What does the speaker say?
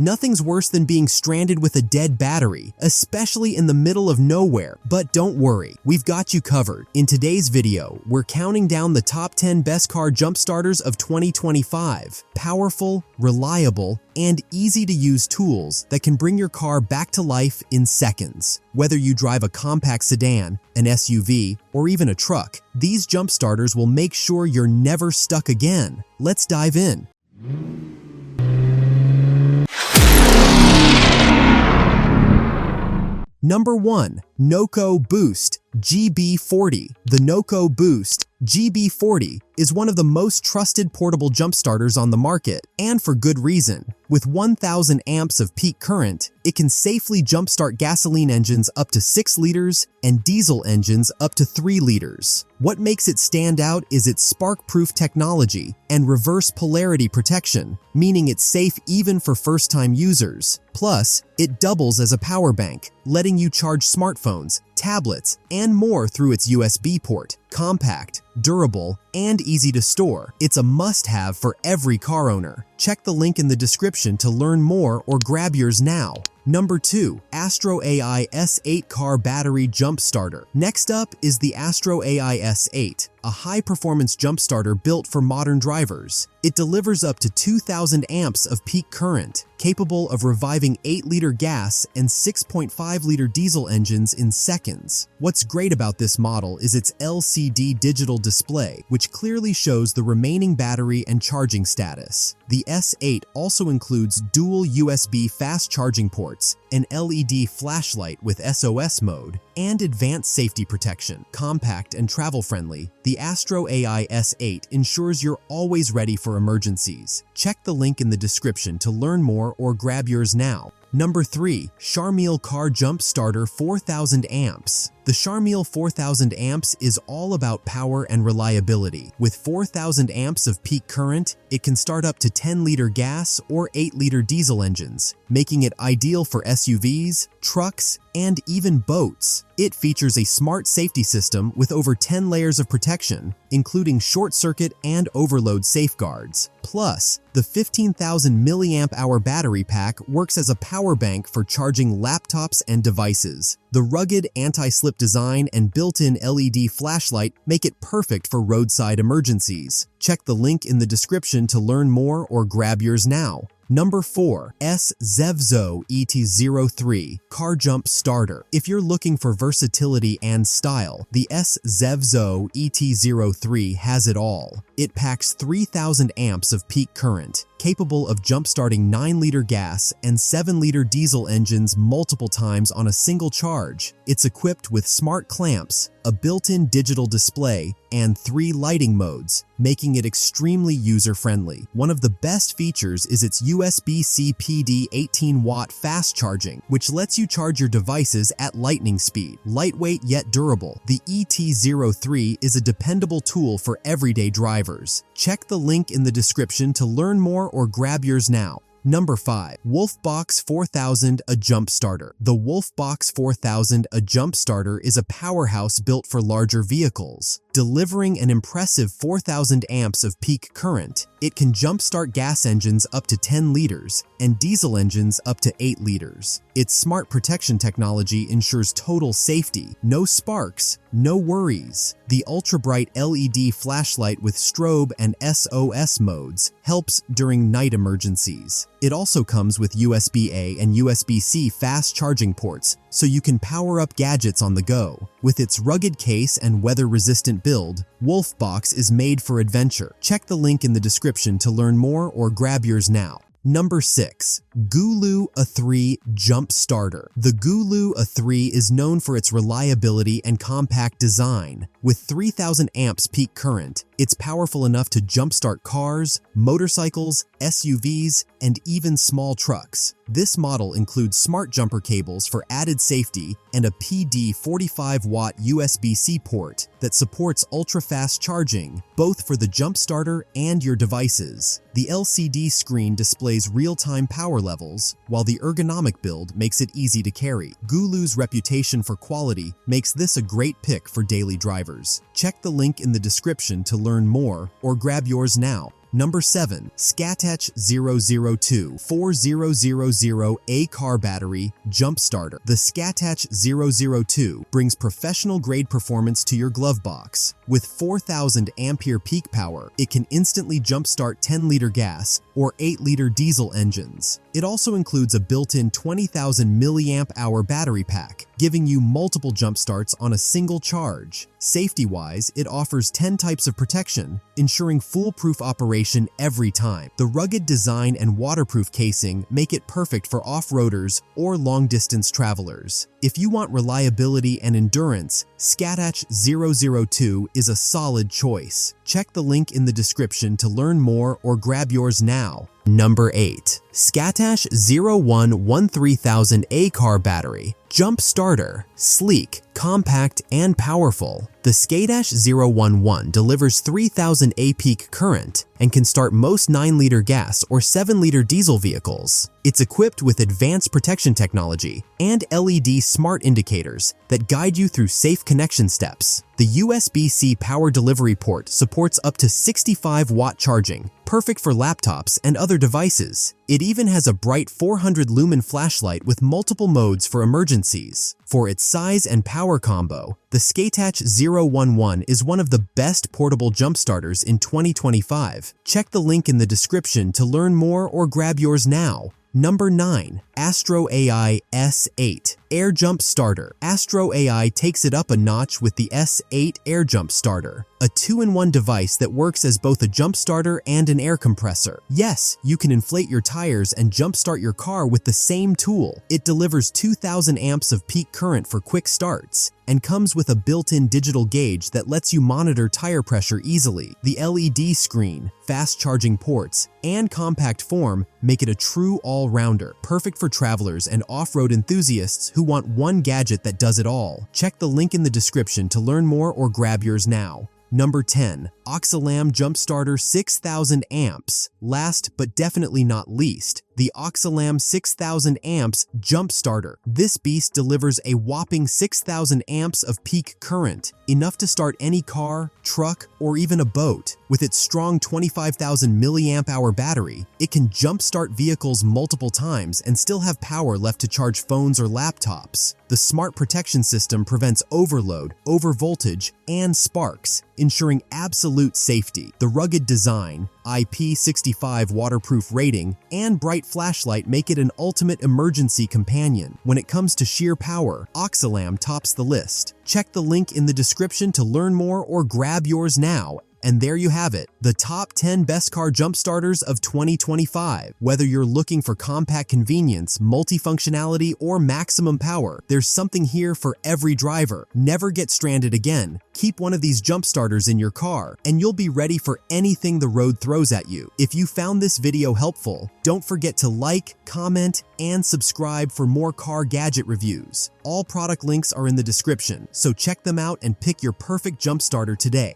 Nothing's worse than being stranded with a dead battery, especially in the middle of nowhere. But don't worry, we've got you covered. In today's video, we're counting down the top 10 best car jump starters of 2025. Powerful, reliable, and easy-to-use tools that can bring your car back to life in seconds. Whether you drive a compact sedan, an SUV, or even a truck, these jump starters will make sure you're never stuck again. Let's dive in. Number 1. NOCO Boost GB40. The NOCO Boost GB40 is one of the most trusted portable jump starters on the market, and for good reason. With 1,000 amps of peak current, it can safely jumpstart gasoline engines up to 6 liters and diesel engines up to 3 liters. What makes it stand out is its spark-proof technology and reverse polarity protection, meaning it's safe even for first-time users. Plus, it doubles as a power bank, letting you charge smartphones, tablets, and more through its USB port. Compact, durable, and easy to store, it's a must-have for every car owner. Check the link in the description to learn more or grab yours now. Number 2. AstroAI S8 Car Battery Jump Starter. Next up is the AstroAI S8, a high-performance jump starter built for modern drivers. It delivers up to 2,000 amps of peak current, capable of reviving 8-liter gas and 6.5-liter diesel engines in seconds. What's great about this model is its LCD digital display, which clearly shows the remaining battery and charging status. The S8 also includes dual USB fast charging ports, an LED flashlight with SOS mode, and advanced safety protection. Compact and travel-friendly, the AstroAI S8 ensures you're always ready for emergencies. Check the link in the description to learn more or grab yours now. Number 3. Charmele Car Jump Starter 4000 amps. The Charmele 4000 amps is all about power and reliability. With 4000 amps of peak current, it can start up to 10-liter gas or 8-liter diesel engines, making it ideal for SUVs, trucks, and even boats. It features a smart safety system with over 10 layers of protection, including short circuit and overload safeguards. Plus, the 15,000 mAh battery pack works as a power bank for charging laptops and devices. The rugged anti-slip design and built-in LED flashlight make it perfect for roadside emergencies. Check the link in the description to learn more or grab yours now. Number 4. SEVZO ET03 Car Jump Starter. If you're looking for versatility and style, the SEVZO ET03 has it all. It packs 3,000 amps of peak current, capable of jump-starting 9-liter gas and 7-liter diesel engines multiple times on a single charge. It's equipped with smart clamps, a built-in digital display, and 3 lighting modes, making it extremely user-friendly. One of the best features is its USB-C PD 18-watt fast charging, which lets you charge your devices at lightning speed. Lightweight yet durable, the ET03 is a dependable tool for everyday drivers. Check the link in the description to learn more or grab yours now. Number 5. Wolfbox 4000 A Jump Starter. The Wolfbox 4000 A Jump Starter is a powerhouse built for larger vehicles. Delivering an impressive 4,000 amps of peak current, it can jumpstart gas engines up to 10 liters and diesel engines up to 8 liters. Its smart protection technology ensures total safety. No sparks, no worries. The ultra-bright LED flashlight with strobe and SOS modes helps during night emergencies. It also comes with USB-A and USB-C fast charging ports, so you can power up gadgets on the go. With its rugged case and weather-resistant build, Wolfbox is made for adventure. Check the link in the description to learn more or grab yours now. Number 6. Gulu A3 Jump Starter. The Gulu A3 is known for its reliability and compact design. With 3,000 amps peak current, it's powerful enough to jumpstart cars, motorcycles, SUVs, and even small trucks. This model includes smart jumper cables for added safety and a PD 45-watt USB-C port that supports ultra-fast charging, both for the jump starter and your devices. The LCD screen displays real-time power levels, while the ergonomic build makes it easy to carry. Gulu's reputation for quality makes this a great pick for daily drivers. Check the link in the description to learn more or grab yours now. Number 7. Scatach 002 4000A Car Battery Jump Starter. The Scatach 002 brings professional-grade performance to your glove box. With 4,000 ampere peak power, it can instantly jumpstart 10-liter gas or 8-liter diesel engines. It also includes a built-in 20,000 milliamp-hour battery pack, giving you multiple jump starts on a single charge. Safety-wise, it offers 10 types of protection, ensuring foolproof operation every time. The rugged design and waterproof casing make it perfect for off-roaders or long-distance travelers. If you want reliability and endurance, Scatach 002 is a solid choice. Check the link in the description to learn more or grab yours now. Number 8. Scatach 0113000A Car Battery Jump Starter. Sleek, compact, and powerful. The Scatach 011 delivers 3000 A peak current and can start most 9-liter gas or 7-liter diesel vehicles. It's equipped with advanced protection technology and LED smart indicators that guide you through safe connection steps. The USB-C power delivery port supports up to 65-watt charging, perfect for laptops and other devices. It even has a bright 400-lumen flashlight with multiple modes for emergencies. For its size and power combo, the Scatach 011 is one of the best portable jump starters in 2025. Check the link in the description to learn more or grab yours now. Number 9. AstroAI S8 Air Jump Starter. AstroAI takes it up a notch with the S8 Air Jump Starter, a 2-in-1 device that works as both a jump starter and an air compressor. Yes, you can inflate your tires and jumpstart your car with the same tool. It delivers 2,000 amps of peak current for quick starts and comes with a built-in digital gauge that lets you monitor tire pressure easily. The LED screen, fast charging ports, and compact form make it a true all-rounder, perfect for travelers and off-road enthusiasts who want one gadget that does it all. Check the link in the description to learn more or grab yours now. Number 10. Oxalam Jump Starter 6000 amps. Last but definitely not least, the Oxalam 6000 amps Jump Starter. This beast delivers a whopping 6,000 amps of peak current, enough to start any car, truck, or even a boat. With its strong 25,000 milliamp-hour battery, it can jumpstart vehicles multiple times and still have power left to charge phones or laptops. The smart protection system prevents overload, overvoltage, and sparks, ensuring absolute safety. The rugged design, IP65 waterproof rating, and bright flashlight make it an ultimate emergency companion. When it comes to sheer power, Oxalam tops the list. Check the link in the description to learn more or grab yours now. And there you have it, the top 10 best car jump starters of 2025. Whether you're looking for compact convenience, multifunctionality, or maximum power, there's something here for every driver. Never get stranded again. Keep one of these jump starters in your car, and you'll be ready for anything the road throws at you. If you found this video helpful, don't forget to like, comment, and subscribe for more car gadget reviews. All product links are in the description, so check them out and pick your perfect jump starter today.